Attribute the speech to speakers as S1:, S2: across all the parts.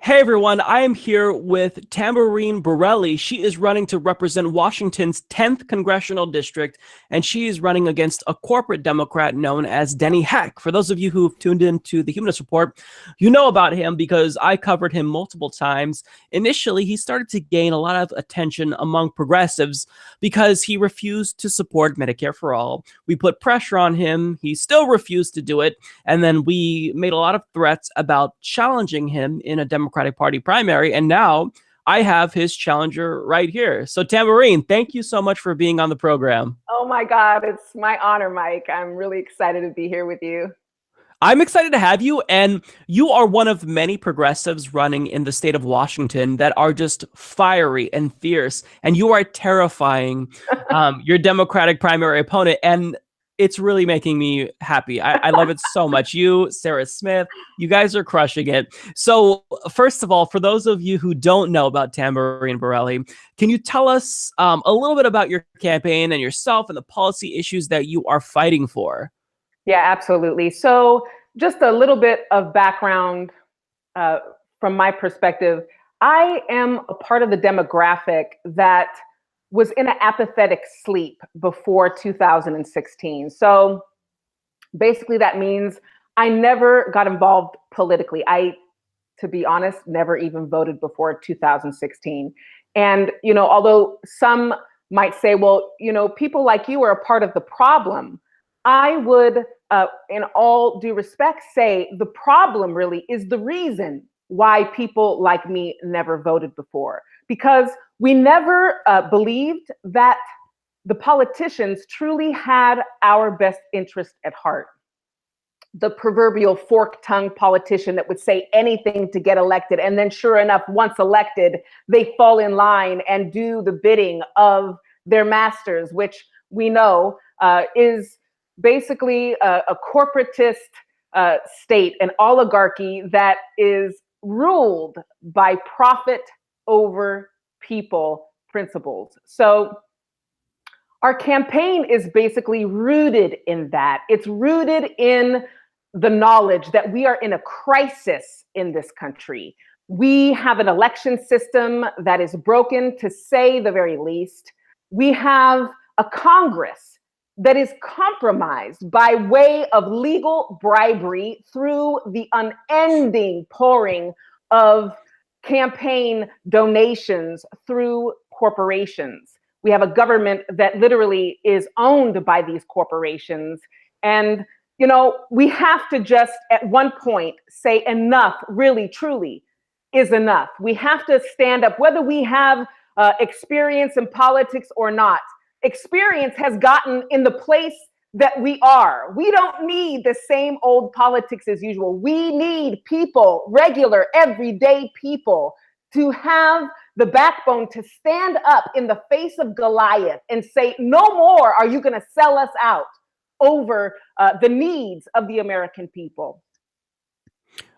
S1: Hey everyone, I am here with Tamborine Borrelli. She is running to represent Washington's 10th congressional district, and she is running against a corporate Democrat known as Denny Heck. For those of you who've tuned into the Humanist Report, you know about him because I covered him multiple times. Initially, he started to gain a lot of attention among progressives because he refused to support Medicare for all. We put pressure on him. He still refused to do it. And then we made a lot of threats about challenging him in a Democratic Party primary, and now I have his challenger right here. So Tamborine, thank you so much for being on the program.
S2: Oh my God, it's my honor, Mike. I'm really excited to be here with you.
S1: I'm excited to have you, and you are one of many progressives running in the state of Washington that are just fiery and fierce, and you are terrifying your Democratic primary opponent, and it's really making me happy. I love it so much. You, Sarah Smith, you guys are crushing it. So first of all, for those of you who don't know about Tamborine Borrelli, can you tell us a little bit about your campaign and yourself and the policy issues that you are fighting for?
S2: Yeah, absolutely. So just a little bit of background from my perspective. I am a part of the demographic that was in an apathetic sleep before 2016. So basically that means I never got involved politically. To be honest, never even voted before 2016. And, although some might say, well, people like you are a part of the problem, I would, in all due respect, say the problem really is the reason why people like me never voted before. Because we never believed that the politicians truly had our best interest at heart. The proverbial fork-tongued politician that would say anything to get elected, and then sure enough, once elected, they fall in line and do the bidding of their masters, which we know is basically a corporatist state, an oligarchy that is ruled by profit over people principles. So our campaign is basically rooted in that. It's rooted in the knowledge that we are in a crisis in this country. We have an election system that is broken, to say the very least. We have a Congress that is compromised by way of legal bribery through the unending pouring of campaign donations through corporations. We have a government that literally is owned by these corporations. And, we have to just at one point say enough, really, truly is enough. We have to stand up, whether we have experience in politics or not. Experience has gotten in the place that we are. We don't need the same old politics as usual. We need people, regular, everyday people, to have the backbone to stand up in the face of Goliath and say, no more are you going to sell us out over the needs of the American people.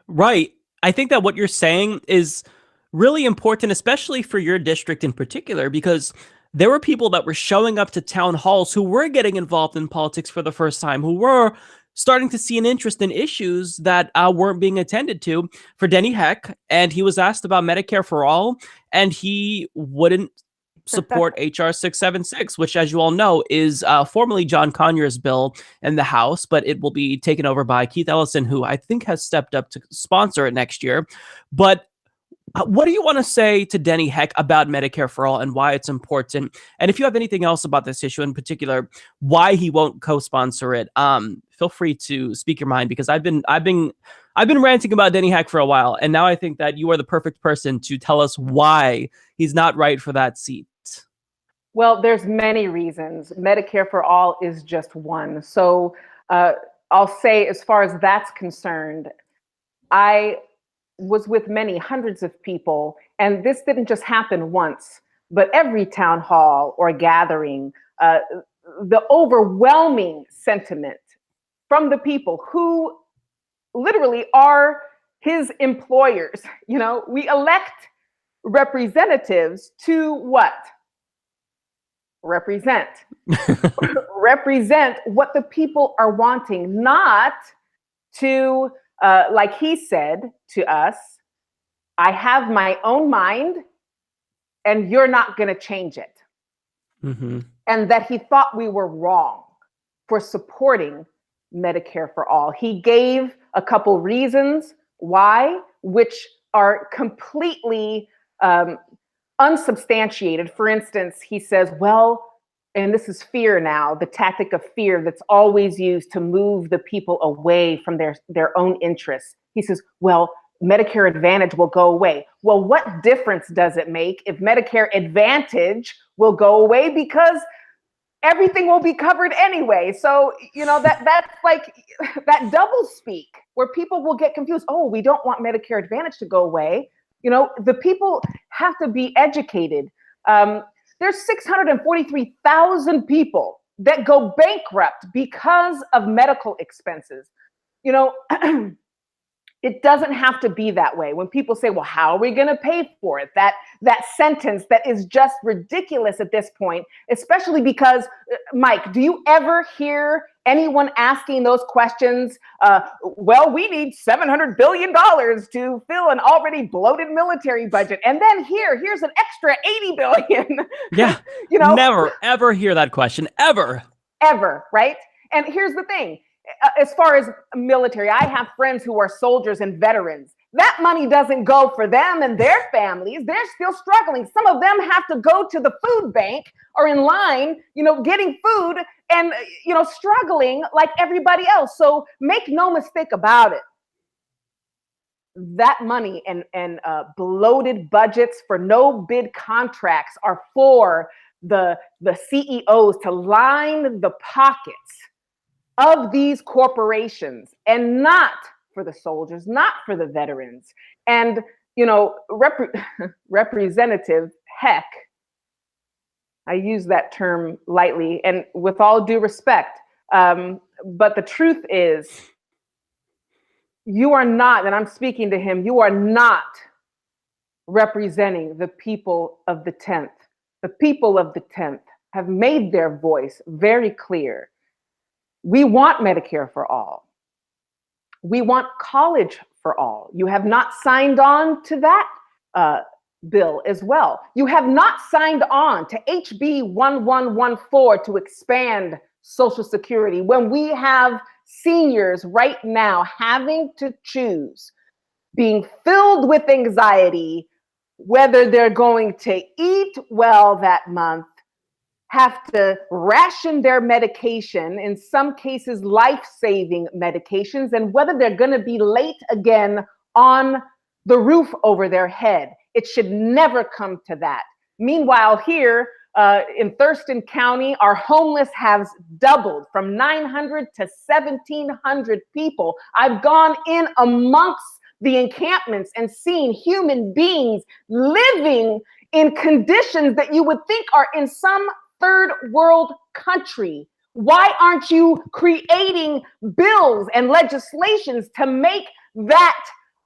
S1: Right. I think that what you're saying is really important, especially for your district in particular, because there were people that were showing up to town halls who were getting involved in politics for the first time, who were starting to see an interest in issues that weren't being attended to. For Denny Heck, and he was asked about Medicare for all, and he wouldn't support HR 676, which, as you all know, is formerly John Conyers' bill in the House, but it will be taken over by Keith Ellison, who I think has stepped up to sponsor it next year. But what do you want to say to Denny Heck about Medicare for all and why it's important? And if you have anything else about this issue in particular, why he won't co-sponsor it, feel free to speak your mind, because I've been ranting about Denny Heck for a while, and now I think that you are the perfect person to tell us why he's not right for that seat.
S2: Well, there's many reasons. Medicare for all is just one. So I'll say, as far as that's concerned, I was with many hundreds of people, and this didn't just happen once, but every town hall or gathering, the overwhelming sentiment from the people who literally are his employers. We elect representatives to what? Represent. Represent what the people are wanting, not to, like he said to us, I have my own mind and you're not going to change it.
S1: Mm-hmm.
S2: And that he thought we were wrong for supporting Medicare for all. He gave a couple reasons why, which are completely unsubstantiated. For instance, he says, well, and this is fear now, the tactic of fear that's always used to move the people away from their own interests. He says, well, Medicare Advantage will go away. Well, what difference does it make if Medicare Advantage will go away? Because everything will be covered anyway. So, that's like that double speak where people will get confused. Oh, we don't want Medicare Advantage to go away. The people have to be educated. There's 643,000 people that go bankrupt because of medical expenses. It doesn't have to be that way. When people say, well, how are we going to pay for it? That sentence that is just ridiculous at this point, especially because, Mike, do you ever hear anyone asking those questions? Well, we need $700 billion to fill an already bloated military budget. And then here's an extra 80 billion.
S1: Yeah. Never, ever hear that question, ever.
S2: Ever, right? And here's the thing. As far as military, I have friends who are soldiers and veterans. That money doesn't go for them and their families. They're still struggling. Some of them have to go to the food bank or in line, getting food and, struggling like everybody else. So make no mistake about it. That money and bloated budgets for no bid contracts are for the CEOs to line the pockets of these corporations and not for the soldiers, not for the veterans. And, Representative Heck, I use that term lightly and with all due respect, but the truth is you are not, and I'm speaking to him, you are not representing the people of the 10th. The people of the 10th have made their voice very clear. We want Medicare for all. We want college for all. You have not signed on to that bill as well. You have not signed on to HB 1114 to expand Social Security when we have seniors right now having to choose, being filled with anxiety, whether they're going to eat well that month, have to ration their medication, in some cases life-saving medications, and whether they're going to be late again on the roof over their head. It should never come to that. Meanwhile, here in Thurston County, our homeless has doubled from 900 to 1,700 people. I've gone in amongst the encampments and seen human beings living in conditions that you would think are in some third world country. Why aren't you creating bills and legislations to make that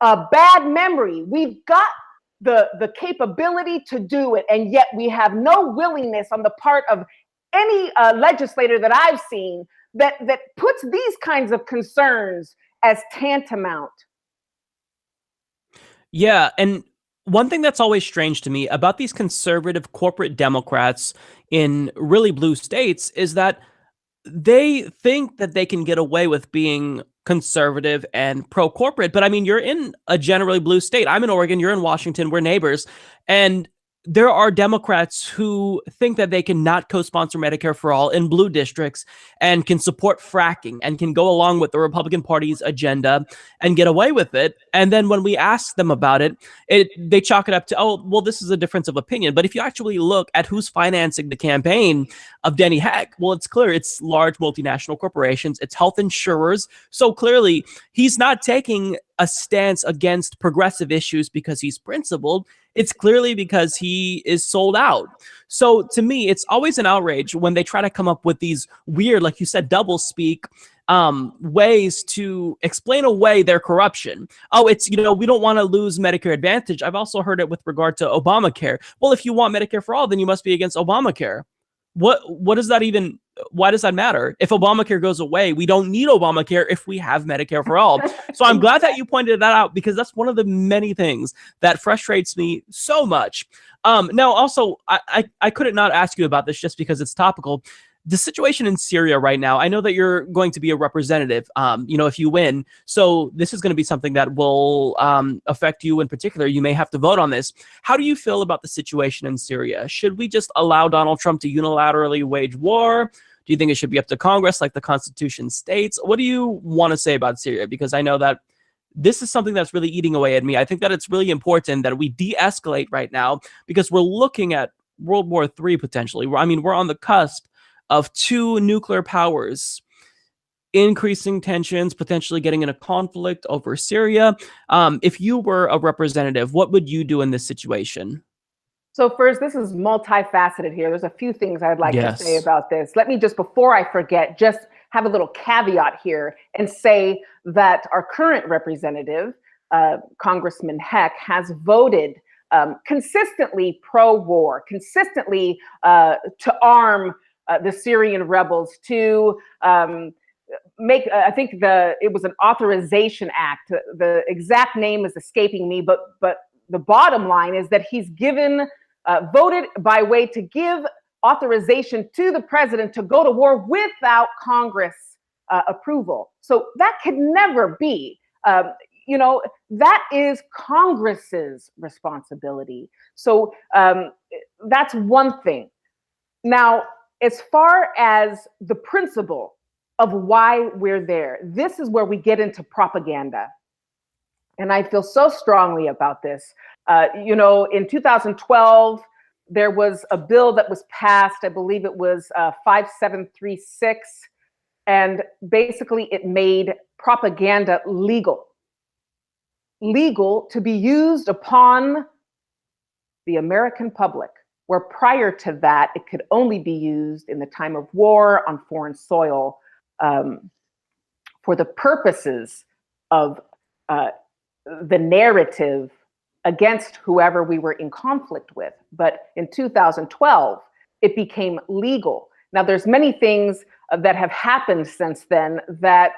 S2: a bad memory? We've got the capability to do it, and yet we have no willingness on the part of any legislator that I've seen that puts these kinds of concerns as tantamount.
S1: Yeah, and one thing that's always strange to me about these conservative corporate Democrats in really blue states is that they think that they can get away with being conservative and pro-corporate. But I mean, you're in a generally blue state. I'm in Oregon, you're in Washington, we're neighbors. And there are Democrats who think that they cannot co-sponsor Medicare for all in blue districts and can support fracking and can go along with the Republican Party's agenda and get away with it. And then when we ask them about it, they chalk it up to, oh, well, this is a difference of opinion. But if you actually look at who's financing the campaign of Denny Heck, well, it's clear it's large multinational corporations, it's health insurers. So clearly he's not taking a stance against progressive issues because he's principled. It's clearly because he is sold out. So to me, it's always an outrage when they try to come up with these weird, like you said, double speak ways to explain away their corruption. Oh, it's, we don't want to lose Medicare Advantage. I've also heard it with regard to Obamacare. Well, if you want Medicare for all, then you must be against Obamacare. What does that even, why does that matter? If Obamacare goes away, we don't need Obamacare if we have Medicare for all. So I'm glad that you pointed that out, because that's one of the many things that frustrates me so much. Now, also, I couldn't not ask you about this just because it's topical. The situation in Syria right now, I know that you're going to be a representative, if you win. So this is going to be something that will affect you in particular. You may have to vote on this. How do you feel about the situation in Syria? Should we just allow Donald Trump to unilaterally wage war? Do you think it should be up to Congress like the Constitution states? What do you want to say about Syria? Because I know that this is something that's really eating away at me. I think that it's really important that we de-escalate right now, because we're looking at World War III potentially. I mean, we're on the cusp of two nuclear powers increasing tensions, potentially getting in a conflict over Syria. If you were a representative, what would you do in this situation?
S2: So first, this is multifaceted here. There's a few things I'd like to say
S1: Yes.
S2: about this. Let me just, before I forget, just have a little caveat here and say that our current representative, Congressman Heck, has voted consistently pro-war, consistently to arm the Syrian rebels, to make, I think it was an authorization act. The exact name is escaping me, but the bottom line is that he's voted by way to give authorization to the president to go to war without Congress approval. So that could never be. That is Congress's responsibility. So that's one thing. Now, as far as the principle of why we're there, this is where we get into propaganda. And I feel so strongly about this. In 2012, there was a bill that was passed, I believe it was 5736, and basically it made propaganda legal to be used upon the American public, where prior to that, it could only be used in the time of war on foreign soil for the purposes of the narrative against whoever we were in conflict with. But in 2012, it became legal. Now, there's many things that have happened since then that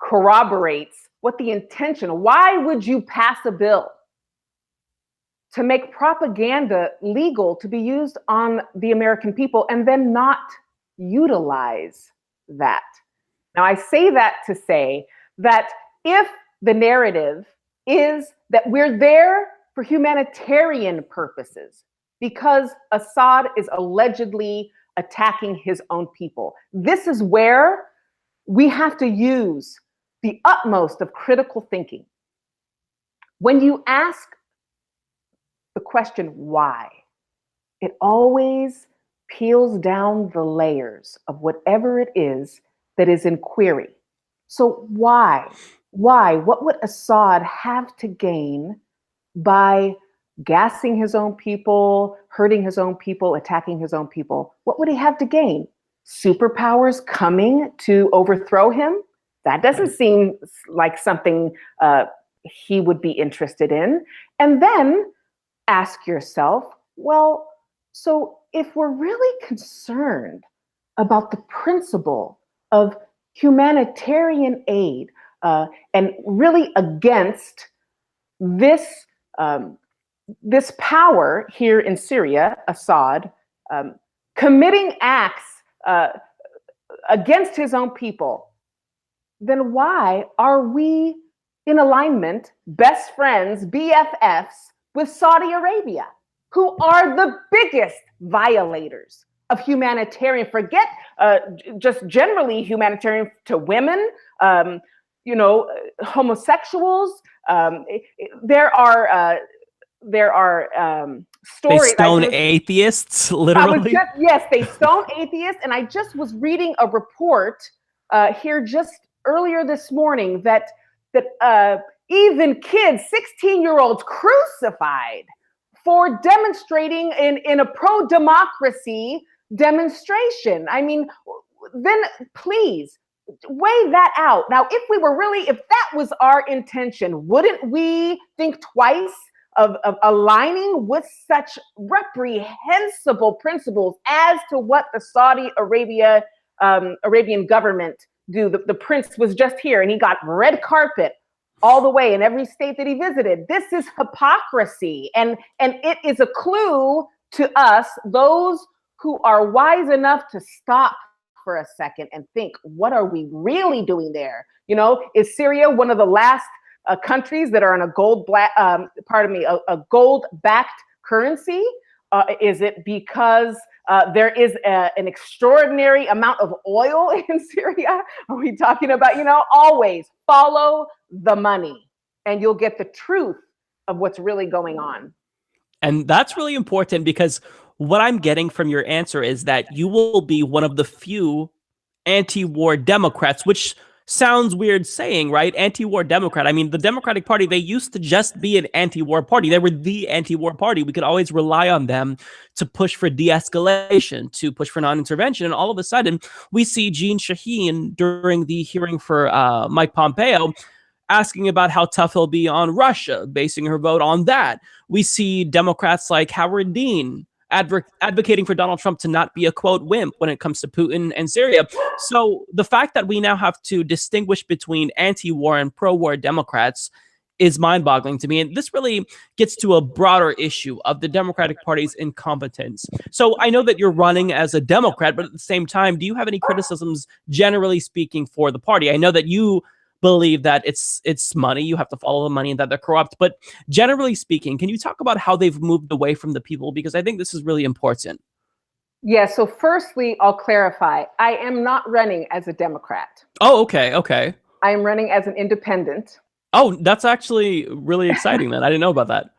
S2: corroborates what the intention. Why would you pass a bill to make propaganda legal to be used on the American people and then not utilize that? Now, I say that to say that if the narrative is that we're there for humanitarian purposes because Assad is allegedly attacking his own people, this is where we have to use the utmost of critical thinking. When you ask the question why, it always peels down the layers of whatever it is that is in query. So why? What would Assad have to gain by gassing his own people, hurting his own people, attacking his own people? What would he have to gain? Superpowers coming to overthrow him? That doesn't seem like something he would be interested in. And then ask yourself, well, so if we're really concerned about the principle of humanitarian aid and really against this power here in Syria, Assad, committing acts against his own people, then why are we in alignment, best friends, BFFs, with Saudi Arabia, who are the biggest violators of humanitarian, forget just generally humanitarian to women, homosexuals. There are stories.
S1: They stone atheists, literally.
S2: Yes, they stone atheists. And I just was reading a report here just earlier this morning that even kids, 16-year-olds, crucified for demonstrating in a pro-democracy demonstration. I mean, then please weigh that out. Now, if that was our intention, wouldn't we think twice of aligning with such reprehensible principles as to what the Saudi Arabian government do. The prince was just here and he got red carpet all the way in every state that he visited. This is hypocrisy. And it is a clue to us, those who are wise enough to stop for a second and think, what are we really doing there? You know, is Syria one of the last countries that are on a a gold-backed currency? Is it because there is an extraordinary amount of oil in Syria? Are we talking about, always follow the money and you'll get the truth of what's really going on.
S1: And that's really important because what I'm getting from your answer is that you will be one of the few anti-war Democrats, which sounds weird saying, right? Anti-war Democrat. I mean, the Democratic Party, they used to just be an anti-war party. They were the anti-war party. We could always rely on them to push for de-escalation, to push for non-intervention. And all of a sudden, we see Jeanne Shaheen during the hearing for Mike Pompeo asking about how tough he'll be on Russia, basing her vote on that. We see Democrats like Howard Dean advocating for Donald Trump to not be a, quote, wimp when it comes to Putin and Syria. So the fact that we now have to distinguish between anti-war and pro-war Democrats is mind-boggling to me. And this really gets to a broader issue of the Democratic Party's incompetence. So I know that you're running as a Democrat, but at the same time, do you have any criticisms, generally speaking, for the party? I know that you believe that it's money, you have to follow the money, and that they're corrupt. But generally speaking, can you talk about how they've moved away from the people? Because I think this is really important.
S2: Yeah, so firstly, I'll clarify. I am not running as a Democrat.
S1: Oh, okay.
S2: I am running as an independent.
S1: Oh, that's actually really exciting then. I didn't know about that.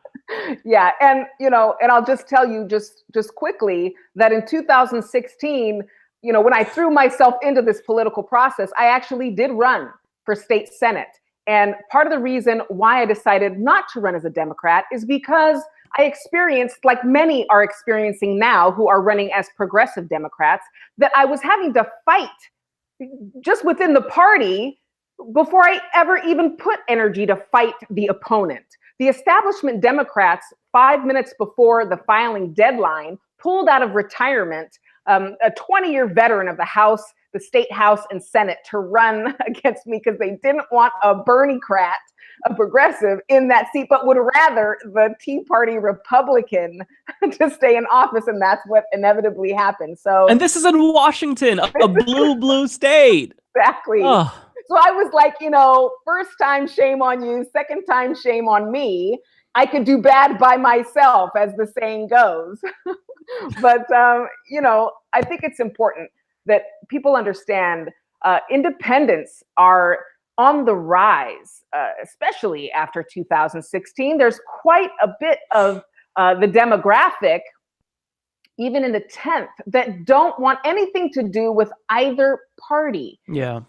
S2: Yeah, and and I'll just tell you just quickly that in 2016, when I threw myself into this political process, I actually did run for state senate. And part of the reason why I decided not to run as a Democrat is because I experienced, like many are experiencing now who are running as progressive Democrats, that I was having to fight just within the party before I ever even put energy to fight the opponent. The establishment Democrats, 5 minutes before the filing deadline, pulled out of retirement a 20-year veteran of the state house and Senate to run against me because they didn't want a Bernie-crat, a progressive, in that seat, but would rather the Tea Party Republican to stay in office. And that's what inevitably happened.
S1: And this is in Washington, a blue state.
S2: Exactly. Oh. So I was like, first time, shame on you. Second time, shame on me. I could do bad by myself, as the saying goes. But, I think it's important that people understand independents are on the rise, especially after 2016. There's quite a bit of the demographic, even in the 10th, that don't want anything to do with either party.
S1: Yeah.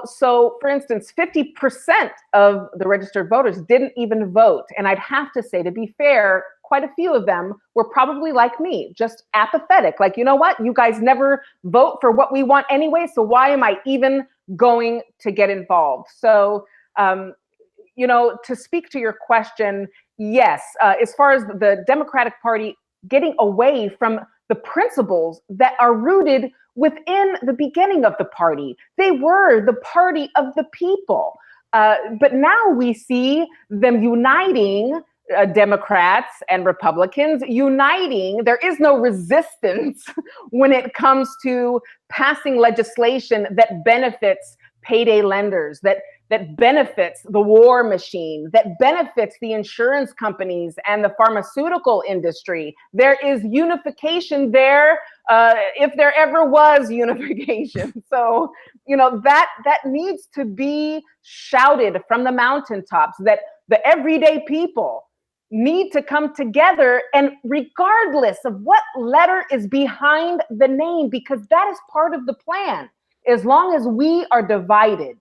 S2: So for instance, 50% of the registered voters didn't even vote. And I'd have to say, to be fair, quite a few of them were probably like me, just apathetic. Like, you know what? You guys never vote for what we want anyway. So why am I even going to get involved? So, to speak to your question, yes, as far as the Democratic Party getting away from the principles that are rooted within the beginning of the party. They were the party of the people. But now we see them uniting, Democrats and Republicans uniting. There is no resistance when it comes to passing legislation that benefits payday lenders, that benefits the war machine, that benefits the insurance companies and the pharmaceutical industry. There is unification there, if there ever was unification. So, that needs to be shouted from the mountaintops, that the everyday people need to come together, and regardless of what letter is behind the name, because that is part of the plan. As long as we are divided,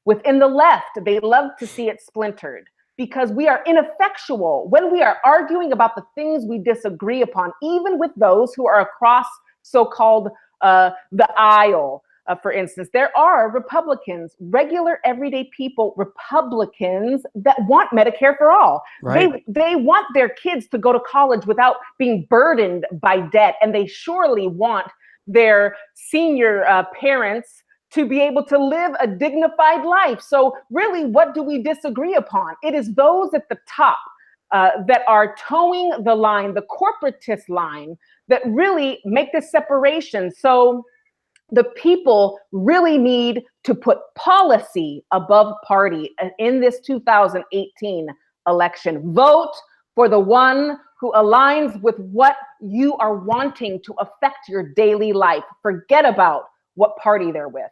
S2: within the left, they love to see it splintered because we are ineffectual when we are arguing about the things we disagree upon, even with those who are across so-called the aisle, for instance, there are Republicans, regular everyday people, Republicans that want Medicare for all.
S1: Right.
S2: They want their kids to go to college without being burdened by debt, and they surely want their senior parents to be able to live a dignified life. So really, what do we disagree upon? It is those at the top that are towing the line, the corporatist line, that really make this separation. So the people really need to put policy above party in this 2018 election. Vote for the one who aligns with what you are wanting to affect your daily life. Forget about what party they're with.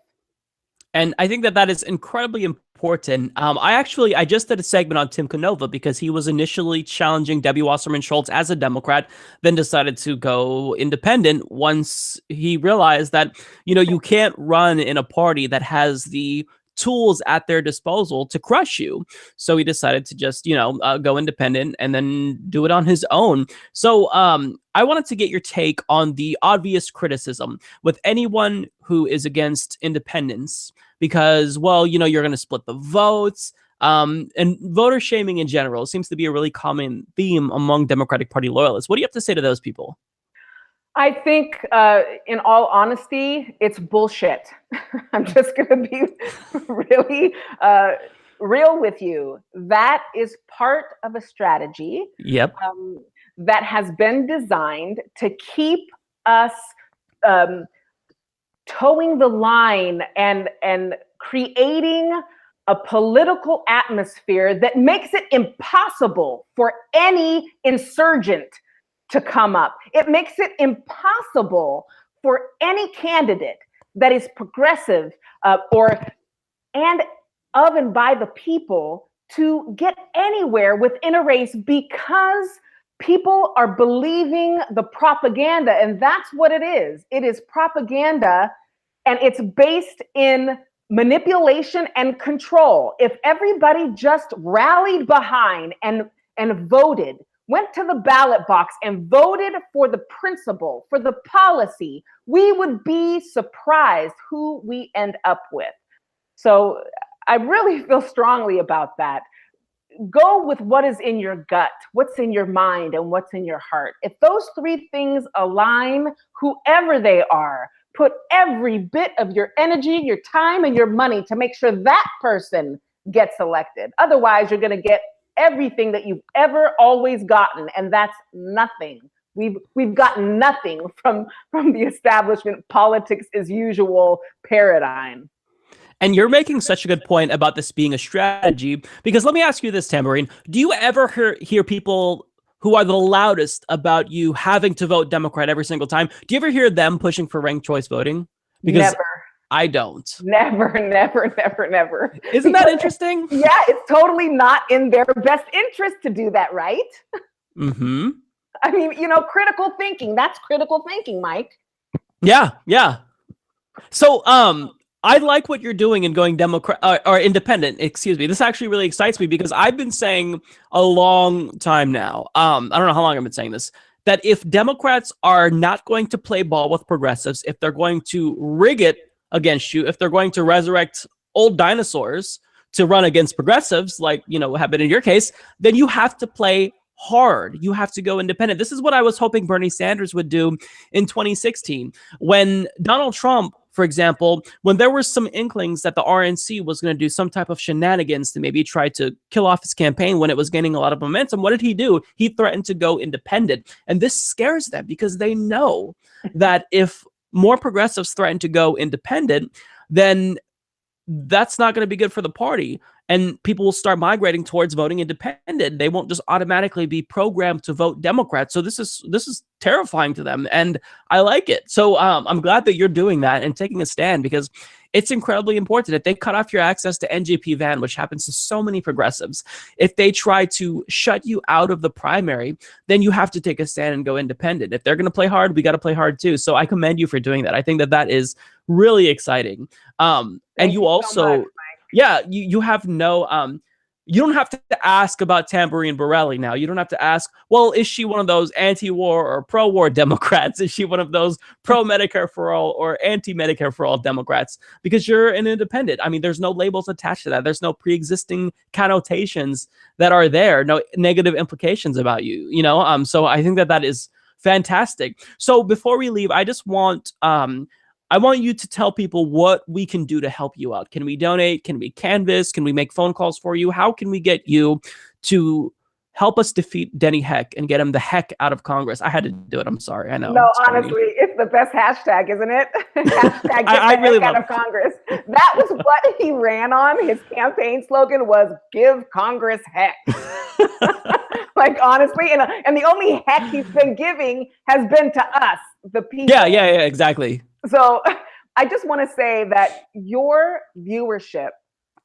S1: And I think that that is incredibly important. I just did a segment on Tim Canova because he was initially challenging Debbie Wasserman Schultz as a Democrat, then decided to go independent once he realized that, you can't run in a party that has the tools at their disposal to crush you. So he decided to just, go independent and then do it on his own. So I wanted to get your take on the obvious criticism with anyone who is against independence because, well, you're going to split the votes. And voter shaming in general seems to be a really common theme among Democratic Party loyalists. What do you have to say to those people?
S2: I think, in all honesty, it's bullshit. I'm just going to be really real with you. That is part of a strategy.
S1: Yep.
S2: That has been designed to keep us towing the line and creating a political atmosphere that makes it impossible for any insurgent to come up. It makes it impossible for any candidate that is progressive and of and by the people to get anywhere within a race because people are believing the propaganda, and that's what it is. It is propaganda, and it's based in manipulation and control. If everybody just rallied behind and voted, went to the ballot box and voted for the principle, for the policy, we would be surprised who we end up with. So I really feel strongly about that. Go with what is in your gut, what's in your mind, and what's in your heart. If those three things align, whoever they are, put every bit of your energy, your time, and your money to make sure that person gets elected. Otherwise, you're going to get everything that you've ever always gotten, and that's nothing. We've gotten nothing from the establishment politics as usual paradigm.
S1: And you're making such a good point about this being a strategy, because let me ask you this, Tamborine. Do you ever hear people who are the loudest about you having to vote Democrat every single time? Do you ever hear them pushing for ranked choice voting? Because
S2: never.
S1: I don't.
S2: Never.
S1: Isn't that interesting?
S2: Yeah, it's totally not in their best interest to do that, right?
S1: Mm-hmm.
S2: I mean, critical thinking. That's critical thinking, Mike.
S1: Yeah. So, I like what you're doing in going Democrat or independent. Excuse me. This actually really excites me because I've been saying a long time now. I don't know how long I've been saying this, that if Democrats are not going to play ball with progressives, if they're going to rig it against you, if they're going to resurrect old dinosaurs to run against progressives, like, happened in your case, then you have to play hard. You have to go independent. This is what I was hoping Bernie Sanders would do in 2016. When Donald Trump, for example, when there were some inklings that the RNC was going to do some type of shenanigans to maybe try to kill off his campaign when it was gaining a lot of momentum, what did he do? He threatened to go independent. And this scares them because they know that if more progressives threaten to go independent, then that's not going to be good for the party. And people will start migrating towards voting independent. They won't just automatically be programmed to vote Democrat. So this is terrifying to them, and I like it. So I'm glad that you're doing that and taking a stand, because it's incredibly important. If they cut off your access to NJP Van, which happens to so many progressives, if they try to shut you out of the primary, then you have to take a stand and go independent. If they're going to play hard, we got to play hard too. So I commend you for doing that. I think that that is really exciting. And you also,
S2: so much,
S1: yeah, you have no, you don't have to ask about Tamborine Borrelli now. You don't have to ask, well, is she one of those anti-war or pro-war Democrats? Is she one of those pro-Medicare for all or anti-Medicare for all Democrats? Because you're an independent. I mean, there's no labels attached to that. There's no pre-existing connotations that are there, no negative implications about you, you know? So I think that is fantastic. So before we leave, I just want I want you to tell people what we can do to help you out. Can we donate? Can we canvas? Can we make phone calls for you? How can we get you to help us defeat Denny Heck and get him the heck out of Congress? I had to do it. I'm sorry. I know.
S2: No, honestly, it's the best hashtag, isn't it? Hashtag get
S1: I
S2: the
S1: really
S2: heck out of Congress. That was what he ran on. His campaign slogan was "Give Congress heck." Like, honestly, and the only heck he's been giving has been to us, the people.
S1: Yeah, exactly.
S2: So I just want to say that your viewership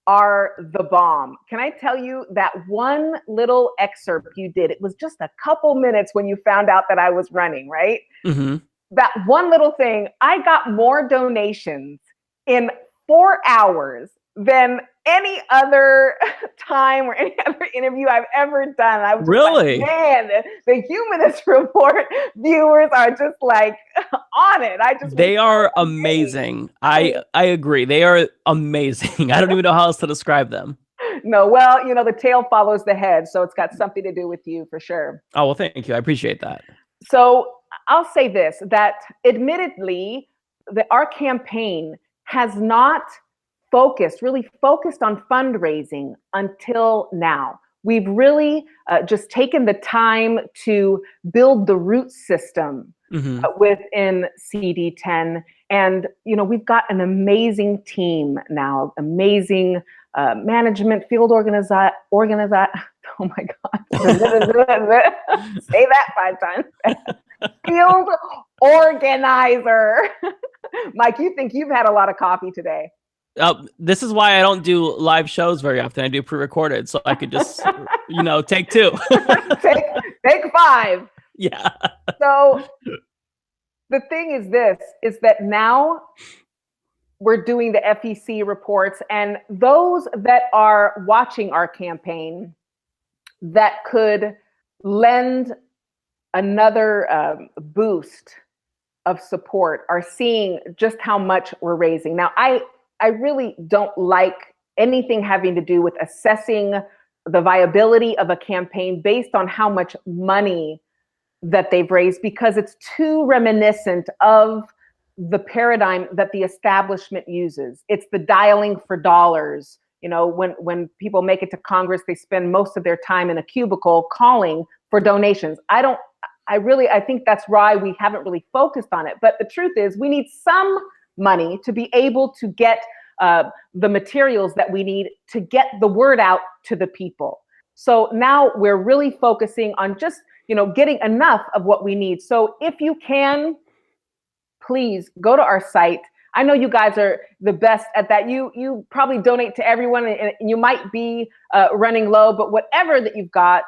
S2: are the bomb. Can I tell you that one little excerpt you did? It was just a couple minutes when you found out that I was running, right?
S1: Mm-hmm.
S2: That one little thing, I got more donations in 4 hours than any other time or any other interview I've ever done. I was
S1: really
S2: like, man, the Humanist Report viewers are just like on it.
S1: They are amazing. I agree. They are amazing. I don't even know how else to describe them.
S2: No, well, you know, the tail follows the head, so it's got something to do with you for sure.
S1: Oh, well, thank you. I appreciate that.
S2: So I'll say this, that admittedly, our campaign has not really focused on fundraising until now. We've really just taken the time to build the root system within CD10. And, you know, we've got an amazing team now, amazing management, field organizer. Oh my God. Say that 5 times. Field organizer. Mike, you think you've had a lot of coffee today.
S1: This is why I don't do live shows very often. I do pre-recorded, so I could just, you know, take 2.
S2: take 5.
S1: Yeah.
S2: So the thing is that now we're doing the FEC reports, and those that are watching our campaign that could lend another boost of support are seeing just how much we're raising. Now, I really don't like anything having to do with assessing the viability of a campaign based on how much money that they've raised, because it's too reminiscent of the paradigm that the establishment uses. It's the dialing for dollars. You know, when people make it to Congress, they spend most of their time in a cubicle calling for donations. I think that's why we haven't really focused on it. But the truth is, we need some money to be able to get the materials that we need to get the word out to the people. So now we're really focusing on just, you know, getting enough of what we need. So if you can, please go to our site. I know you guys are the best at that. You probably donate to everyone, and you might be running low, but whatever that you've got,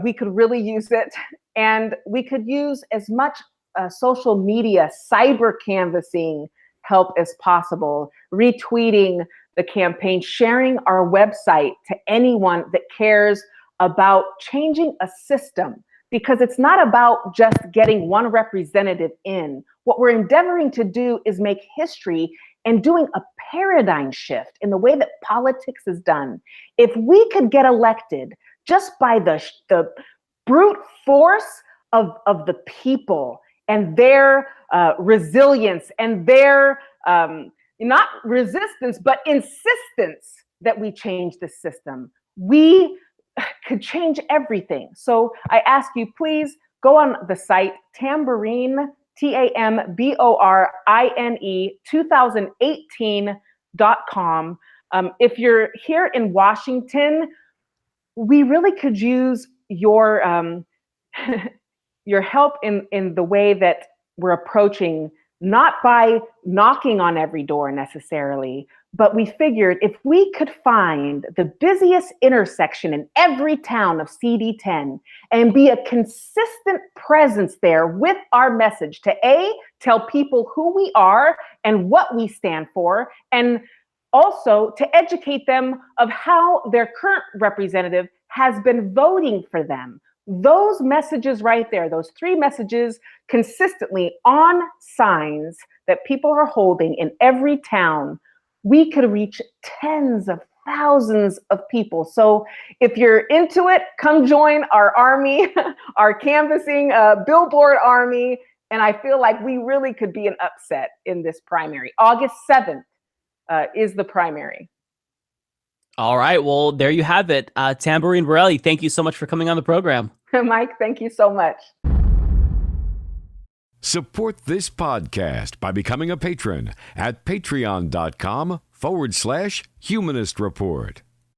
S2: we could really use it. And we could use as much social media, cyber canvassing help as possible, retweeting the campaign, sharing our website to anyone that cares about changing a system, because it's not about just getting one representative in. What we're endeavoring to do is make history and doing a paradigm shift in the way that politics is done. If we could get elected just by the brute force of the people and their resilience and their not resistance, but insistence that we change the system, we could change everything. So I ask you, please go on the site, Tamborine, Tamborine 2018.com. If you're here in Washington, we really could use your your help in the way that we're approaching, not by knocking on every door necessarily, but we figured if we could find the busiest intersection in every town of CD10 and be a consistent presence there with our message to tell people who we are and what we stand for, and also to educate them of how their current representative has been voting for them. Those messages right there, those 3 messages consistently on signs that people are holding in every town, we could reach tens of thousands of people. So if you're into it, come join our army, our canvassing billboard army. And I feel like we really could be an upset in this primary. August 7th is the primary.
S1: All right. Well, there you have it. Tamborine Borrelli, thank you so much for coming on the program.
S2: Mike, thank you so much.
S3: Support this podcast by becoming a patron at patreon.com/Humanist Report.